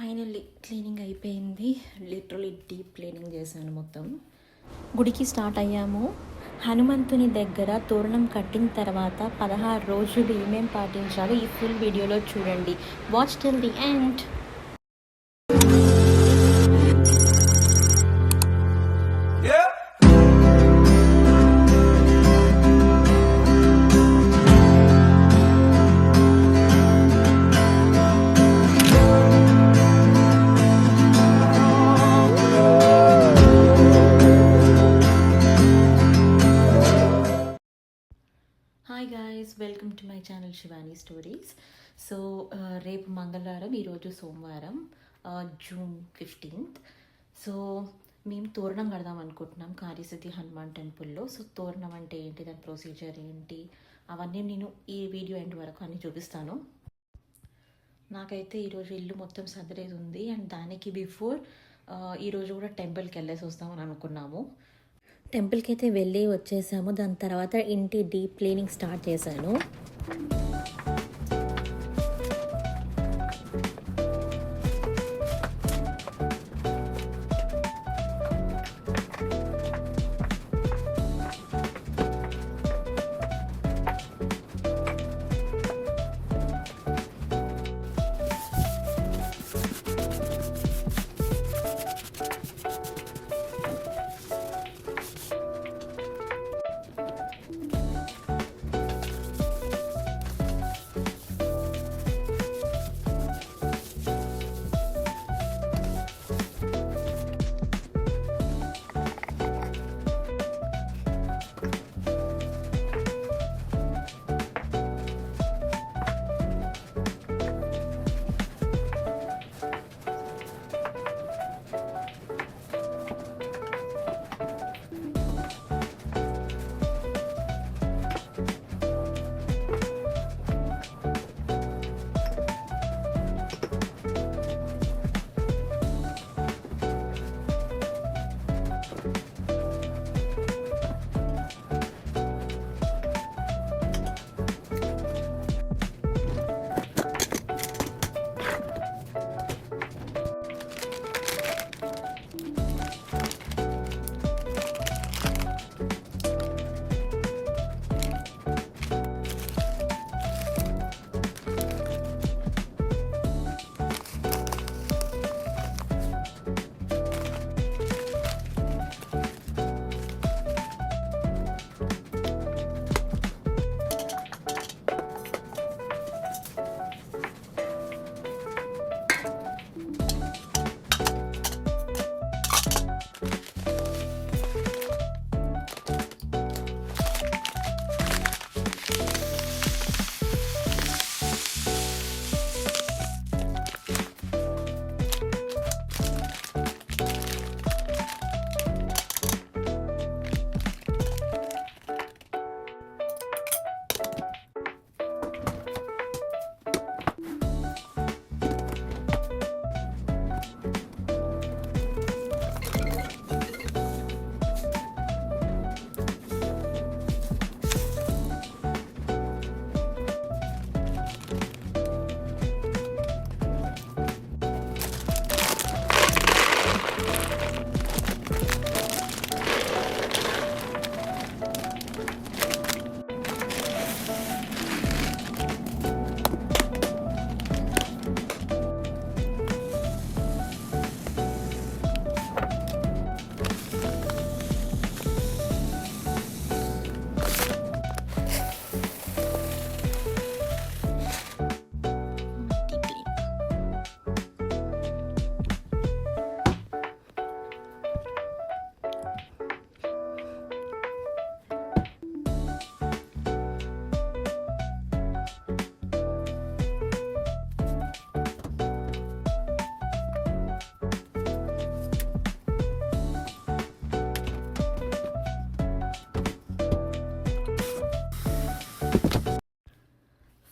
Finally cleaning అయిపోయింది. Literally deep cleaning చేశాను మొత్తం. గుడికి స్టార్ట్ అయ్యాము. హనుమంతుని దగ్గర తోరణం కట్టిన తర్వాత 16 రోజులు ఏమేం పాటించాలో ఈ ఫుల్ వీడియోలో చూడండి. Watch till the end. Hi guys, welcome to my channel Shivani stories. So రేపు మంగళవారం, ఈరోజు సోమవారం, జూన్ 15th. సో మేము తోరణం కడదాం అనుకుంటున్నాం కార్యసిద్ధి హనుమాన్ టెంపుల్లో. సో తోరణం అంటే ఏంటి, దాని ప్రొసీజర్ ఏంటి, అవన్నీ నేను ఈ వీడియో ఎండ్ వరకు అన్నీ చూపిస్తాను. నాకైతే ఈరోజు ఇల్లు మొత్తం సదిరేది ఉంది. అండ్ దానికి బిఫోర్ ఈరోజు కూడా టెంపుల్కి వెళ్ళేసి వస్తామని అనుకున్నాము. టెంపుల్కి అయితే వెళ్ళి వచ్చేసాము. దాని తర్వాత ఇంటి డీప్ క్లీనింగ్ స్టార్ట్ చేశాను.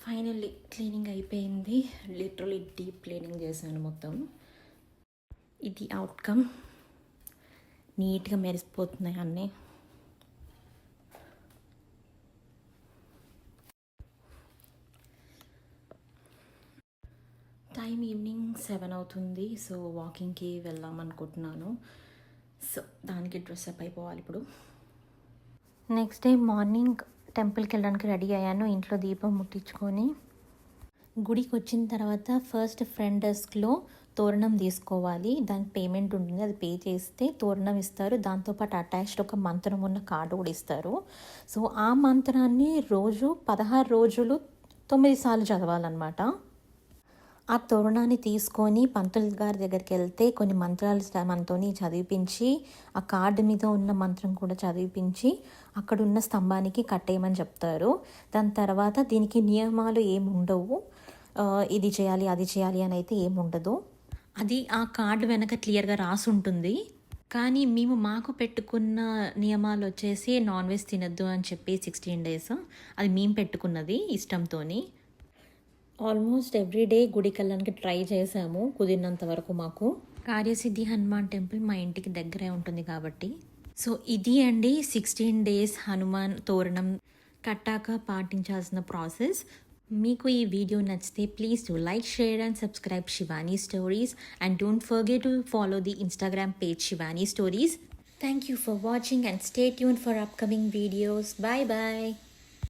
ఫైనల్లీ క్లీనింగ్ అయిపోయింది. లిటరలీ డీప్ క్లీనింగ్ చేశాను మొత్తం. ఇది అవుట్కమ్. నీట్గా మెరిసిపోతున్నాయి అన్నీ. టైం ఈవినింగ్ 7 అవుతుంది. సో వాకింగ్కి వెళ్దాం అనుకుంటున్నాను. సో దానికి డ్రెస్ అప్ అయిపోవాలి ఇప్పుడు. నెక్స్ట్ డే మార్నింగ్ టెంపుల్కి వెళ్ళడానికి రెడీ అయ్యాను. ఇంట్లో దీపం ముట్టించుకొని గుడికి వచ్చిన తర్వాత ఫస్ట్ ఫ్రంట్ డెస్క్లో తోరణం తీసుకోవాలి. దానికి పేమెంట్ ఉంటుంది, అది పే చేస్తే తోరణం ఇస్తారు. దాంతోపాటు అటాచ్డ్ ఒక మంత్రం ఉన్న కార్డు కూడా ఇస్తారు. సో ఆ మంత్రాన్ని రోజు 16 రోజులు 9 సార్లు చదవాలన్నమాట. ఆ తోరణాన్ని తీసుకొని పంతులు గారి దగ్గరికి వెళ్తే కొన్ని మంత్రాలు మనతోని చదివిపించి, ఆ కార్డు మీద ఉన్న మంత్రం కూడా చదివిపించి అక్కడున్న స్తంభానికి కట్టేయమని చెప్తారు. దాని తర్వాత దీనికి నియమాలు ఏమి ఉండవు, ఇది చేయాలి అది చేయాలి అని అయితే ఏముండదు. అది ఆ కార్డు వెనక క్లియర్గా రాసి ఉంటుంది. కానీ మాకు పెట్టుకున్న నియమాలు వచ్చేసి నాన్ వెజ్ తినద్దు అని చెప్పి 16 days అది మేము పెట్టుకున్నది ఇష్టంతోని. ఆల్మోస్ట్ ఎవ్రీడే గుడికి వెళ్ళడానికి ట్రై చేసాము కుదిరినంత వరకు. మాకు కార్యసిద్ధి హనుమాన్ టెంపుల్ మా ఇంటికి దగ్గరే ఉంటుంది కాబట్టి. సో ఇది అండి 16 days హనుమాన్ తోరణం కట్టాక పాటించాల్సిన ప్రాసెస్. మీకు ఈ వీడియో నచ్చితే please do like, share and subscribe Shivani stories and don't forget to follow the Instagram page Shivani stories. Thank you for watching and stay tuned for upcoming videos. Bye bye.